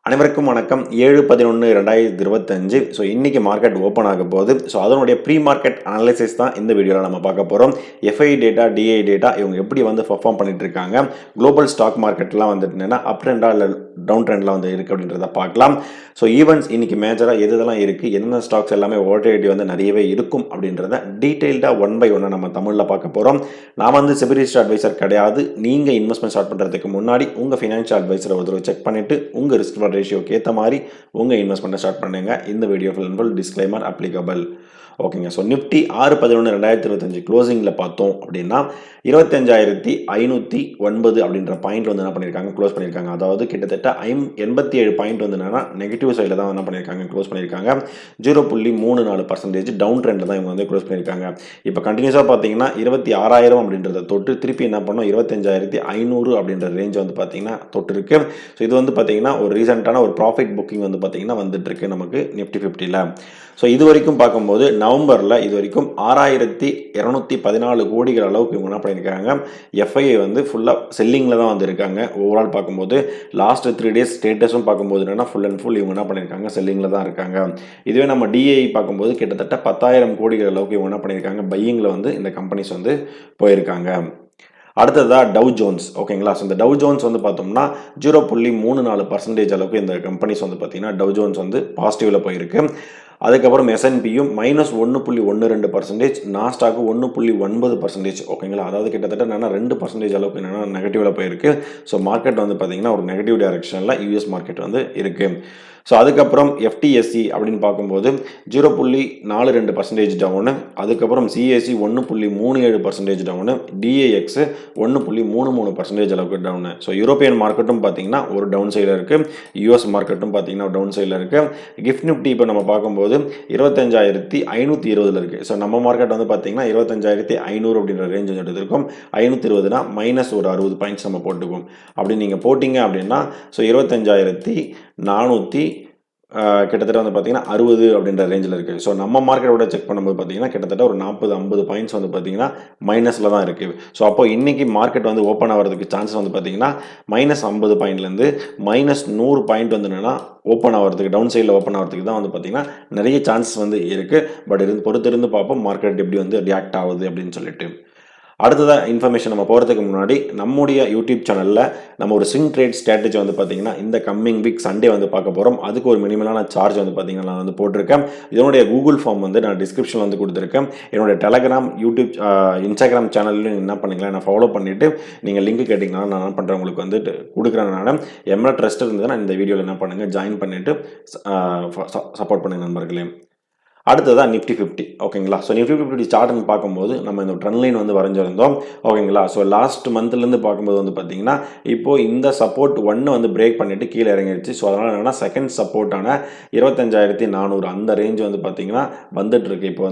அனைவருக்கும் வணக்கம். 7/11/2025. ஸோ இன்னைக்கு மார்க்கெட் ஓப்பன் ஆக போகுது. ஸோ அதனுடைய ப்ரீ மார்க்கெட் அனலைசிஸ் தான் இந்த வீடியோவில் நம்ம பார்க்க போகிறோம். எஃப்ஐ டேட்டா, டிஐ டேட்டா இவங்க எப்படி பெர்ஃபார்ம் பண்ணிட்டு இருக்காங்க, குளோபல் ஸ்டாக் மார்க்கெட்லாம் வந்துட்டு என்னன்னா அப் ட்ரெண்டா இல்லை டவுன் ட்ரெண்ட்லாம் இருக்குது அப்படின்றத பார்க்கலாம். ஸோ ஈவெண்ட்ஸ் இன்னைக்கு மேஜராக எதெல்லாம் இருக்குது, என்னென்ன ஸ்டாக்ஸ் எல்லாமே வாலட்டிலிட்டி நிறையவே இருக்கும் அப்படின்றத டீட்டெயில்டாக ஒன் பை ஒன்னாக நம்ம தமிழில் பார்க்க போகிறோம். நான் செபி ரிஜிஸ்டர்ட் அட்வைசர் கிடையாது. நீங்கள் இன்வெஸ்ட்மெண்ட் ஸ்டார்ட் பண்ணுறதுக்கு முன்னாடி உங்கள் ஃபினான்ஷியல் அட்வைசரை ஒரு தடவை செக் பண்ணிவிட்டு உங்கள் ரிஸ்க் ரேஷியோக்கு ஏற்ற மாதிரி உங்கள் இன்வெஸ்ட்மெண்ட்டை ஸ்டார்ட் பண்ணுங்க. இந்த வீடியோ ஃபுல் டிஸ்க்ளைமர் அப்ளிகபிள். ஓகேங்க. ஸோ நிஃப்டி 6/11/2025 க்ளோசிங்கில் பார்த்தோம் அப்படின்னா 25,509 அப்படின்ற பாயிண்ட் என்ன பண்ணியிருக்காங்க, க்ளோஸ் பண்ணியிருக்காங்க. அதாவது கிட்டத்தட்ட 87 பாயிண்ட் என்னன்னா நெகட்டிவ் சைடில் தான் என்ன பண்ணியிருக்காங்க, க்ளோஸ் பண்ணியிருக்காங்க. 0.34% டவுன் ட்ரெண்டில் தான் இவங்க க்ளோஸ் பண்ணியிருக்காங்க. இப்போ கண்டினியூஸாக பார்த்தீங்கன்னா 26,000 அப்படின்றத தொட்டு திருப்பி என்ன பண்ணோம், 25,500 அப்படின்ற ரேஞ்ச் பார்த்தீங்கன்னா தொட்டு இருக்கு. ஸோ இது பார்த்தீங்கன்னா ஒரு ரீசெண்டான ஒரு ப்ராஃபிட் புக்கிங் பார்த்தீங்கன்னா வந்துட்டு இருக்கு நமக்கு நிஃப்டி 50ல. ஸோ இது வரைக்கும் பார்க்கும்போது நவம்பரில் இது வரைக்கும் 6,214 கோடிகள் அளவுக்கு இவங்க என்ன பண்ணியிருக்காங்க, எஃப்ஐஐ ஃபுல்லாக செல்லிங்கில் தான் இருக்காங்க. ஓவரால் பார்க்கும்போது லாஸ்ட் 3 டேஸ் ஸ்டேட்டஸும் பார்க்கும்போது என்னன்னா ஃபுல் அண்ட் ஃபுல் இவங்க என்ன பண்ணியிருக்காங்க, செல்லிங்கில் தான் இருக்காங்க. இதுவே நம்ம டிஐ பார்க்கும்போது கிட்டத்தட்ட 10,000 கோடிகள் அளவுக்கு இவங்க என்ன பண்ணியிருக்காங்க, பையிங்கில் இந்த கம்பெனிஸ் போயிருக்காங்க. அடுத்ததா டவ் ஜோன்ஸ். ஓகேங்களா. ஸோ இந்த டவ் ஜோன்ஸ் பார்த்தோம்னா 0.34% அளவுக்கு இந்த கம்பெனிஸ் பார்த்தீங்கன்னா டவ் ஜோன்ஸ் பாசிட்டிவில் போயிருக்கு. அதுக்கப்புறம் எஸ்என்பியும் -1.12%, நாஸ்டாக்கு 1.9%. ஓகேங்களா. அதாவது கிட்டத்தட்ட என்னன்னா 2% அளவுக்கு என்னன்னா நெகட்டிவில் போயிருக்கு. ஸோ மார்க்கெட் பார்த்தீங்கன்னா ஒரு நெகட்டிவ் டைரக்ஷனில் யூஎஸ் மார்க்கெட் இருக்கு. ஸோ அதுக்கப்புறம் எஃப்டிஎஸ்சி அப்படின்னு பார்க்கும்போது 0.42% டவுனு. அதுக்கப்புறம் சிஎஸ்சி 1.37% டவுனு. டிஏஎக்ஸ் 1.33% அளவுக்கு டவுனு. ஸோ யூரோப்பியன் மார்க்கெட்டும் பார்த்தீங்கன்னா ஒரு டவுன் சைடில் இருக்குது. யூஎஸ் மார்க்கெட்டும் பார்த்தீங்கன்னா டவுன் சைடில் இருக்குது. கிஃப்ட் நிஃப்டி இப்போ நம்ம பார்க்கும்போது 25,520 இருக்குது. ஸோ நம்ம மார்க்கெட் பார்த்தீங்கன்னா 25,500 அப்படின்ற ரேஞ்ச் எடுத்திருக்கோம். 520னா மைனஸ் ஒரு 60 பாயிண்ட்ஸ் நம்ம போட்டுக்குவோம். அப்படி நீங்கள் போட்டிங்க அப்படின்னா ஸோ 25,400 கிட்டத்தட்ட பார்த்தீங்கன்னா 60 அப்படின்ற ரேஞ்சில் இருக்குது. ஸோ நம்ம மார்க்கெட்டோட செக் பண்ணும்போது பார்த்தீங்கன்னா கிட்டத்தட்ட ஒரு 40-50 பாயிண்ட்ஸ் பார்த்தீங்கன்னா மைனஸில் தான் இருக்குது. ஸோ அப்போ இன்னைக்கு மார்க்கெட் ஓப்பன் ஆகிறதுக்கு சான்சஸ் பார்த்தீங்கன்னா -50 பாயிண்ட்லேருந்து -100 பாயிண்ட் என்னன்னா ஓப்பன் ஆகிறதுக்கு, டவுன் சைடில் ஓப்பன் ஆகிறதுக்கு தான் பார்த்தீங்கன்னா நிறைய சான்சஸ் இருக்குது. பட் பொறுத்திருந்து பார்ப்போம் மார்க்கெட் எப்படி ரியாக்ட் ஆகுது அப்படின்னு சொல்லிட்டு. அடுத்ததாக இன்ஃபர்மேஷன் நம்ம போகிறதுக்கு முன்னாடி நம்முடைய யூடியூப் சேனலில் நம்ம ஒரு ஸ்விங் ட்ரேட் ஸ்ட்ராட்டஜி பார்த்தீங்கன்னா இந்த கம்மிங் வீக் சண்டே பார்க்க போகிறோம். அதுக்கு ஒரு மினிமலான சார்ஜ் பார்த்தீங்கன்னா நான் போட்டிருக்கேன். இதனுடைய கூகுள் ஃபார்ம் நான் டிஸ்கிரிப்ஷனில் கொடுத்துருக்கேன். என்னுடைய டெலகிராம், யூடியூப், இன்ஸ்டாகிராம் சேனல்லையும் என்ன பண்ணிக்கலாம், நான் ஃபாலோ பண்ணிவிட்டு நீங்கள் லிங்க் கேட்டிங்கன்னா நான் என்ன பண்ணுறேன் உங்களுக்கு கொடுக்குறேன். நான் எம்எல் ட்ரஸ்ட் இருந்ததுன்னா இந்த வீடியோவில் என்ன பண்ணுங்கள், ஜாயின் பண்ணிவிட்டு சப்போர்ட் பண்ணுங்கள் நண்பர்களே. அடுத்ததான் நிஃப்டி 50. ஓகேங்களா. ஸோ நிஃப்டி 50 சார்ட்னு பார்க்கும்போது நம்ம இந்த ட்ரெண்ட் லைன் வரைஞ்சிருந்தோம். ஓகேங்களா. ஸோ லாஸ்ட் மந்த்லேருந்து பார்க்கும்போது பார்த்தீங்கன்னா இப்போது இந்த சப்போர்ட் 1 பிரேக் பண்ணிவிட்டு கீழே இறங்கிடுச்சு. ஸோ அதனால் என்னென்னா செகண்ட் சப்போர்ட்டான 25,400 அந்த ரேஞ்ச் பார்த்தீங்கன்னா வந்துட்டுருக்கு. இப்போ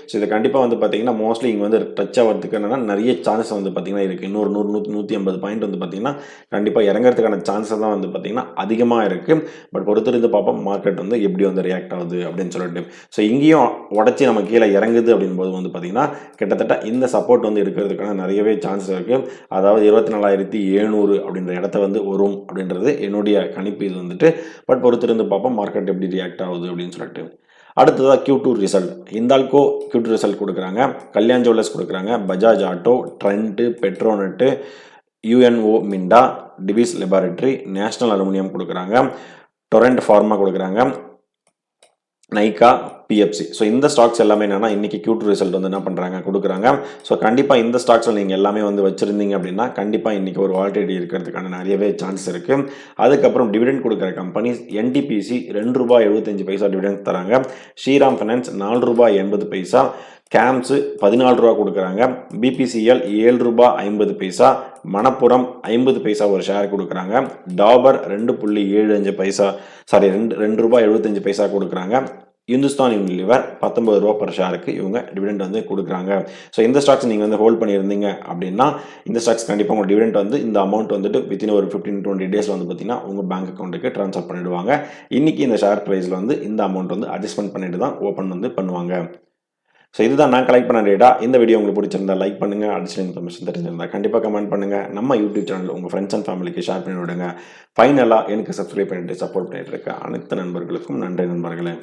ஸோ இதை கண்டிப்பாக பார்த்தீங்கன்னா மோஸ்ட்லி இங்கே டச் ஆகிறதுக்கு என்னென்னா நிறைய சான்சஸ் பார்த்தீங்கன்னா இருக்குது. இன்னொரு 100-150 பாயிண்ட் பார்த்தீங்கன்னா கண்டிப்பாக இறங்குறதுக்கான சான்சஸ் தான் பார்த்தீங்கன்னா அதிகமாக இருக்குது. பட் பொறுத்திருந்து பார்ப்போம் மார்க்கெட் எப்படி ரியாக்ட் ஆகுது அப்படின்னு சொல்லிட்டு. ஸோ இங்கேயும் உடச்சி நம்ம கீழே இறங்குது அப்படின்போது பார்த்தீங்கன்னா கிட்டத்தட்ட இந்த சப்போர்ட் இருக்கிறதுக்கான நிறையவே சான்சஸ் இருக்குது. அதாவது 24,700 அப்படின்ற இடத்த வரும் அப்படின்றது என்னுடைய கணிப்பு. இது பட் பொறுத்திருந்து பார்ப்போம் மார்க்கெட் எப்படி ரியாக்ட் ஆகுது அப்படின்னு சொல்லிட்டு. அடுத்ததாக Q2 ரிசல்ட். இந்தால்கோ Q2 ரிசல்ட் கொடுக்குறாங்க, கல்யாண் ஜுவல்லர்ஸ் கொடுக்குறாங்க, Bajaj auto, trend, Petronet, UNO Minda, TVS laboratory, national aluminium கொடுக்குறாங்க, டொரண்ட் ஃபார்மா கொடுக்குறாங்க, நைகா, பிஎஃப்சி. ஸோ இந்த ஸ்டாக்ஸ் எல்லாமே என்னன்னா இன்னைக்கு Q2 ரிசல்ட் என்ன பண்ணுறாங்க, கொடுக்குறாங்க. ஸோ கண்டிப்பாக இந்த ஸ்டாக்ஸில் நீங்கள் எல்லாமே வச்சுருந்தீங்க அப்படின்னா கண்டிப்பாக இன்றைக்கி ஒரு வாலட்டிலிட்டி இருக்கிறதுக்கான நிறையவே சான்ஸ் இருக்குது. அதுக்கப்புறம் டிவிடெண்ட் கொடுக்குற கம்பெனிஸ் என்டிபிசி ₹2.75 டிவிடெண்ட் தராங்க, ஸ்ரீராம் ஃபைனான்ஸ் ₹4.80, கேம்ஸ் ₹14 கொடுக்குறாங்க, பிபிசிஎல் ₹7.50, மணப்புரம் 50 பைசா ஒரு ஷேர் கொடுக்குறாங்க, டாபர் ₹2.75 கொடுக்குறாங்க, இந்துஸ்தான் யூனிலிவர் ₹19 பர் ஷேருக்கு இவங்க டிவிடெண்ட் கொடுக்குறாங்க. ஸோ இந்த ஸ்டாக்ஸ் நீங்கள் ஹோல்ட் பண்ணியிருந்தீங்க அப்படின்னா இந்த ஸ்டாக்ஸ் கண்டிப்பாக உங்கள் டிவிடெண்ட் இந்த அமௌண்ட் வித்தின் ஒரு 15-20 டேஸ் பார்த்தீங்கன்னா உங்கள் பேங்க் அக்கௌண்ட்டுக்கு ட்ரான்ஸ்ஃபர் பண்ணிவிடுவாங்க. இன்றைக்கி இந்த ஷேர் ப்ரைஸில் இந்த அமௌண்ட் அட்ஜஸ்ட்மெண்ட் பண்ணிட்டு தான் ஓப்பன் பண்ணுவாங்க. ஸோ இதுதான் நான் கலெக்ட் பண்ண டேட்டா. இந்த வீடியோ உங்களுக்கு பிடிச்சிருந்தா லைக் பண்ணுங்க. அடிஷனல் இன்ஃபர்மேஷன் தெரிஞ்சிருந்தா கண்டிப்பாக கமெண்ட் பண்ணுங்க. நம்ம யூடியூப் சேனல் உங்கள் ஃப்ரெண்ட்ஸ் அண்ட் ஃபேமிலிக்கு ஷேர் பண்ணி விடுங்க. ஃபைனலாக எனக்கு சப்ஸ்கிரைப் பண்ணிட்டு சப்போர்ட் பண்ணிட்டு இருக்க அனைத்து நண்பர்களுக்கும் நன்றி நண்பர்களே.